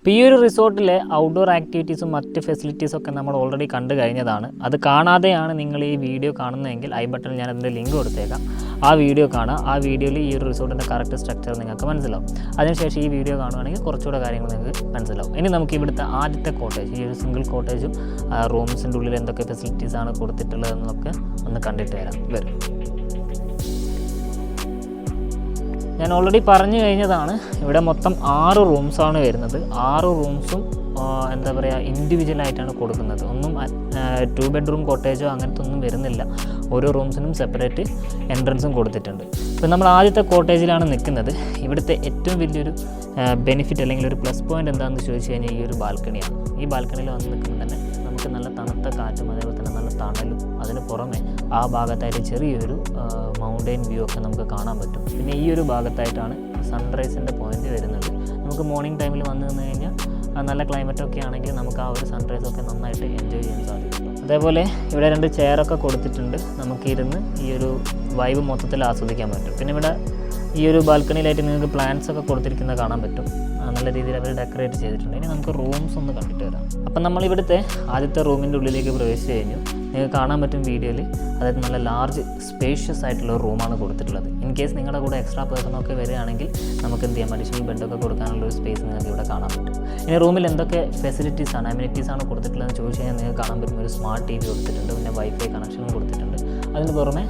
അപ്പോൾ ഈ ഒരു റിസോർട്ടിലെ ഔട്ട്ഡോർ ആക്ടിവിറ്റീസും മറ്റ് ഫെസിലിറ്റീസൊക്കെ നമ്മൾ ഓൾറെഡി കണ്ടു കഴിഞ്ഞതാണ്. അത് കാണാതെയാണ് നിങ്ങൾ ഈ വീഡിയോ കാണുന്നതെങ്കിൽ ഐ ബട്ടണിൽ ഞാൻ അതിൻ്റെ ലിങ്ക് കൊടുത്തേക്കാം. ആ വീഡിയോ കാണുക. ആ വീഡിയോയിൽ ഈ ഒരു റിസോർട്ടിൻ്റെ കറക്റ്റ് സ്ട്രക്ചർ നിങ്ങൾക്ക് മനസ്സിലാവും. അതിനുശേഷം ഈ വീഡിയോ കാണുകയാണെങ്കിൽ കുറച്ചുകൂടെ കാര്യങ്ങൾ നിങ്ങൾക്ക് മനസ്സിലാവും. ഇനി നമുക്ക് ഇവിടുത്തെ ആദ്യത്തെ കോട്ടേജ്, ഈ ഒരു സിംഗിൾ കോട്ടേജും റൂംസിൻ്റെ ഉള്ളിൽ എന്തൊക്കെ ഫെസിലിറ്റീസാണ് കൊടുത്തിട്ടുള്ളതെന്നൊക്കെ ഒന്ന് കണ്ടിട്ട് വരും. ഞാൻ ഓൾറെഡി പറഞ്ഞു കഴിഞ്ഞതാണ്, ഇവിടെ മൊത്തം 6 റൂംസാണ് വരുന്നത്. 6 റൂംസും എന്താ പറയുക, ഇൻഡിവിജ്വലായിട്ടാണ് കൊടുക്കുന്നത്. ഒന്നും 2 ബെഡ്റൂം കോട്ടേജോ അങ്ങനത്തെ ഒന്നും വരുന്നില്ല. ഓരോ റൂംസിനും സെപ്പറേറ്റ് എൻട്രൻസും കൊടുത്തിട്ടുണ്ട്. ഇപ്പോൾ നമ്മൾ ആദ്യത്തെ കോട്ടേജിലാണ് നിൽക്കുന്നത്. ഇവിടുത്തെ ഏറ്റവും വലിയൊരു ബെനിഫിറ്റ് അല്ലെങ്കിൽ ഒരു പ്ലസ് പോയിൻ്റ് എന്താണെന്ന് ചോദിച്ചു കഴിഞ്ഞാൽ ഈ ഒരു ബാൽക്കണിയാണ്. ഈ ബാൽക്കണിയിൽ വന്ന് നിൽക്കുമ്പോൾ തന്നെ നമുക്ക് നല്ല തണുത്ത കാറ്റും അതേപോലെ തന്നെ നല്ല തണലും അതിന് പുറമെ ആ ഭാഗത്തായിട്ട് ചെറിയൊരു മൗണ്ടെയിൻ വ്യൂ ഒക്കെ നമുക്ക് കാണാൻ പറ്റും. പിന്നെ ഈ ഒരു ഭാഗത്തായിട്ടാണ് സൺറൈസിൻ്റെ പോയിൻ്റ് വരുന്നത്. നമുക്ക് മോർണിംഗ് ടൈമിൽ വന്നു നിന്ന് കഴിഞ്ഞാൽ നല്ല ക്ലൈമറ്റൊക്കെ ആണെങ്കിൽ നമുക്ക് ആ ഒരു സൺറൈസൊക്കെ നന്നായിട്ട് എൻജോയ് ചെയ്യാൻ സാധിക്കും. അതേപോലെ ഇവിടെ 2 ചെയറൊക്കെ കൊടുത്തിട്ടുണ്ട്. നമുക്കിരുന്ന് ഈ ഒരു വൈബ് മൊത്തത്തിൽ ആസ്വദിക്കാൻ പറ്റും. പിന്നെ ഇവിടെ ഈ ഒരു ബാൽക്കണിയിലായിട്ട് നിങ്ങൾക്ക് പ്ലാന്റ്സ് ഒക്കെ കൊടുത്തിരിക്കുന്നത് കാണാൻ പറ്റും. നല്ല രീതിയിൽ അവർ ഡെക്കറേറ്റ് ചെയ്തിട്ടുണ്ട്. ഇനി നമുക്ക് റൂംസ് ഒന്ന് കണ്ടിട്ട് വരാം. അപ്പം നമ്മൾ ഇവിടുത്തെ ആദ്യത്തെ റൂമിൻ്റെ ഉള്ളിലേക്ക് പ്രവേശിച്ച് കഴിഞ്ഞു. നിങ്ങൾക്ക് കാണാൻ പറ്റും വീഡിയോയിൽ, അതായത് നല്ല ലാർജ് സ്പേഷ്യസ് ആയിട്ടുള്ള ഒരു റൂമാണ് കൊടുത്തിട്ടുള്ളത്. ഇൻ കേസ് നിങ്ങളുടെ കൂടെ എക്സ്ട്രാ പേഴ്സണൊക്കെ വരികയാണെങ്കിൽ നമുക്ക് എന്ത് ചെയ്യാം, അഡീഷണൽ ബെഡൊക്കെ കൊടുക്കാനുള്ള ഒരു സ്പേസ് നിങ്ങൾക്ക് ഇവിടെ കാണാൻ പറ്റും. ഇനി റൂമിൽ എന്തൊക്കെ ഫെസിലിറ്റീസാണ്, അമ്യൂണിറ്റീസാണ് കൊടുത്തിട്ടുള്ളതെന്ന് ചോദിച്ചു കഴിഞ്ഞാൽ നിങ്ങൾക്ക് കാണാൻ പറ്റും ഒരു സ്മാർട്ട് TV കൊടുത്തിട്ടുണ്ട്. പിന്നെ വൈഫൈ കണക്ഷനും കൊടുത്തിട്ടുണ്ട്. അതിന് പുറമെ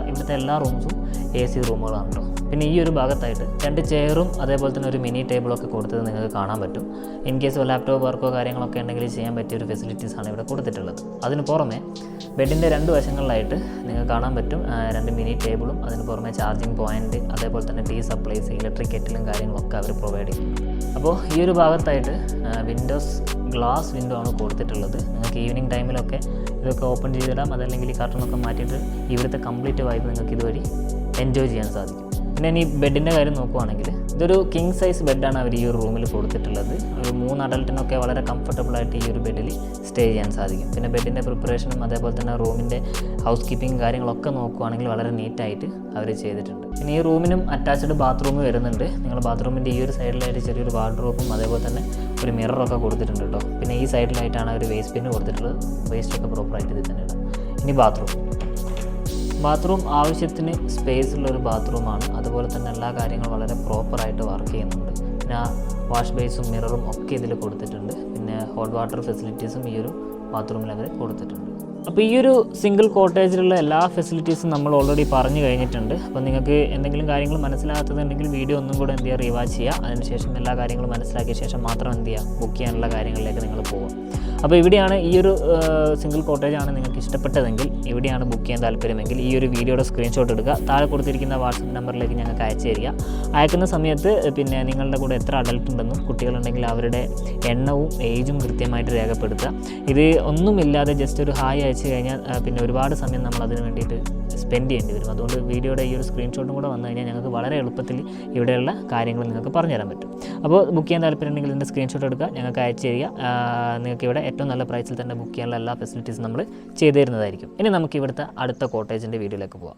ഇവിടുത്തെ എല്ലാ റൂംസും AC റൂമുകളാണ് കേട്ടോ. പിന്നെ ഈ ഒരു ഭാഗത്തായിട്ട് 2 ചെയറും അതേപോലെ തന്നെ ഒരു മിനി ടേബിളൊക്കെ കൊടുത്തത് നിങ്ങൾക്ക് കാണാൻ പറ്റും. ഇൻ കേസ് ലാപ്ടോപ്പ് വർക്കോ കാര്യങ്ങളൊക്കെ ഉണ്ടെങ്കിൽ ചെയ്യാൻ പറ്റിയ ഒരു ഫെസിലിറ്റീസാണ് ഇവിടെ കൊടുത്തിട്ടുള്ളത്. അതിന് പുറമെ ബെഡിൻ്റെ 2 വശങ്ങളിലായിട്ട് നിങ്ങൾക്ക് കാണാൻ പറ്റും 2 മിനി ടേബിളും അതിന് പുറമെ ചാർജിങ് പോയിൻറ്റ് അതേപോലെ തന്നെ ടീ സപ്ലൈസ്, ഇലക്ട്രിക് കെറ്റിലും കാര്യങ്ങളൊക്കെ അവർ പ്രൊവൈഡ് ചെയ്യും. അപ്പോൾ ഈ ഒരു ഭാഗത്തായിട്ട് വിൻഡോസ് ഗ്ലാസ് വിൻഡോ ആണ് കൊടുത്തിട്ടുള്ളത്. നിങ്ങൾക്ക് ഈവനിങ് ടൈമിലൊക്കെ ഇതൊക്കെ ഓപ്പൺ ചെയ്തിടാം. അതല്ലെങ്കിൽ ഈ കർട്ടനൊക്കെ മാറ്റിയിട്ട് ഇവിടുത്തെ കംപ്ലീറ്റ് വൈബ് നിങ്ങൾക്ക് ഇതുവഴി എൻജോയ് ചെയ്യാൻ സാധിക്കും. പിന്നെ ഇനി ബെഡിൻ്റെ കാര്യം നോക്കുവാണെങ്കിൽ ഇതൊരു കിങ് സൈസ് ബെഡാണ് അവർ ഈ ഒരു റൂമിൽ കൊടുത്തിട്ടുള്ളത്. ഒരു 3 അഡൽട്ടിനൊക്കെ വളരെ കംഫർട്ടബിളായിട്ട് ഈ ഒരു ബെഡിൽ സ്റ്റേ ചെയ്യാൻ സാധിക്കും. പിന്നെ ബെഡിൻ്റെ പ്രിപ്പറേഷനും അതേപോലെ തന്നെ റൂമിൻ്റെ ഹൗസ് കീപ്പിംഗ് കാര്യങ്ങളൊക്കെ നോക്കുവാണെങ്കിൽ വളരെ നീറ്റായിട്ട് അവർ ചെയ്തിട്ടുണ്ട്. പിന്നെ ഈ റൂമിനും അറ്റാച്ച്ഡ് ബാത്റൂം വരുന്നുണ്ട്. നിങ്ങൾ ബാത്റൂമിൻ്റെ ഈ ഒരു സൈഡിലായിട്ട് ചെറിയൊരു വാർഡ്രോബും അതേപോലെ തന്നെ ഒരു മിററൊക്കെ കൊടുത്തിട്ടുണ്ട് കേട്ടോ. പിന്നെ ഈ സൈഡിലായിട്ടാണ് ഒരു വേസ്റ്റ് ബിന്ന് കൊടുത്തിട്ടുള്ളത്. വേസ്റ്റൊക്കെ പ്രോപ്പറായിട്ട് ഇത് തന്നെയാണ്. ഇനി ബാത്റൂം ആവശ്യത്തിന് സ്പേസ് ഉള്ളൊരു ബാത്റൂമാണ്. അതുപോലെ തന്നെ എല്ലാ കാര്യങ്ങളും വളരെ പ്രോപ്പറായിട്ട് വർക്ക് ചെയ്യുന്നുണ്ട്. പിന്നെ വാഷ് ബേസും മിററും ഒക്കെ ഇതിൽ കൊടുത്തിട്ടുണ്ട്. പിന്നെ ഹോട്ട് വാട്ടർ ഫെസിലിറ്റീസും ഈ ഒരു ബാത്റൂമിൽ അവർ കൊടുത്തിട്ടുണ്ട്. അപ്പോൾ ഈ ഒരു സിംഗിൾ കോട്ടേജിലുള്ള എല്ലാ ഫെസിലിറ്റീസും നമ്മൾ ഓൾറെഡി പറഞ്ഞു കഴിഞ്ഞിട്ടുണ്ട്. അപ്പോൾ നിങ്ങൾക്ക് എന്തെങ്കിലും കാര്യങ്ങൾ മനസ്സിലാകാത്തതുണ്ടെങ്കിൽ വീഡിയോ ഒന്നും കൂടെ എന്ത് ചെയ്യുക, റിവാച്ച് ചെയ്യുക. അതിനുശേഷം എല്ലാ കാര്യങ്ങളും മനസ്സിലാക്കിയ ശേഷം മാത്രം എന്ത് ചെയ്യുക, ബുക്ക് ചെയ്യാനുള്ള കാര്യങ്ങളിലേക്ക് നിങ്ങൾ പോകുക. അപ്പോൾ ഇവിടെയാണ് ഈ ഒരു സിംഗിൾ കോട്ടേജാണ് നിങ്ങൾക്ക് ഇഷ്ടപ്പെട്ടതെങ്കിൽ, ഇവിടെയാണ് ബുക്ക് ചെയ്യാൻ താല്പര്യമെങ്കിൽ ഈ ഒരു വീഡിയോയുടെ സ്ക്രീൻഷോട്ട് എടുക്കുക. താഴെ കൊടുത്തിരിക്കുന്ന വാട്സപ്പ് നമ്പറിലേക്ക് ഞങ്ങൾക്ക് അയച്ചു തരിക. അയക്കുന്ന സമയത്ത് പിന്നെ നിങ്ങളുടെ കൂടെ എത്ര അഡൽട്ട് ഉണ്ടെന്നും കുട്ടികളുണ്ടെങ്കിൽ അവരുടെ എണ്ണവും ഏജും കൃത്യമായിട്ട് രേഖപ്പെടുത്തുക. ഇത് ഒന്നുമില്ലാതെ ജസ്റ്റ് ഒരു ഹായ് അയച്ചു കഴിഞ്ഞാൽ പിന്നെ ഒരുപാട് സമയം നമ്മൾ അതിന് വേണ്ടിയിട്ട് സ്പെൻഡ് ചെയ്യേണ്ടി വരും. അതുകൊണ്ട് വീഡിയോയുടെ ഈ ഒരു സ്ക്രീൻഷോട്ടും കൂടെ വന്നു കഴിഞ്ഞാൽ ഞങ്ങൾക്ക് വളരെ എളുപ്പത്തിൽ ഇവിടെയുള്ള കാര്യങ്ങൾ നിങ്ങൾക്ക് പറഞ്ഞുതരാൻ പറ്റും. അപ്പോൾ ബുക്ക് ചെയ്യാൻ താല്പര്യമുണ്ടെങ്കിൽ ഇതിൻ്റെ സ്ക്രീൻഷോട്ട് എടുക്കുക, ഞങ്ങൾക്ക് അയച്ചു തരിക. നിങ്ങൾക്ക് ഇവിടെ ഏറ്റവും നല്ല പ്രൈസിൽ തന്നെ ബുക്ക് ചെയ്യാനുള്ള എല്ലാ ഫെസിലിറ്റീസും നമ്മൾ ചെയ്തു തരുന്നതായിരിക്കും. ഇനി നമുക്ക് ഇവിടുത്തെ അടുത്ത കോട്ടേജിൻ്റെ വീഡിയോയിലേക്ക് പോകാം.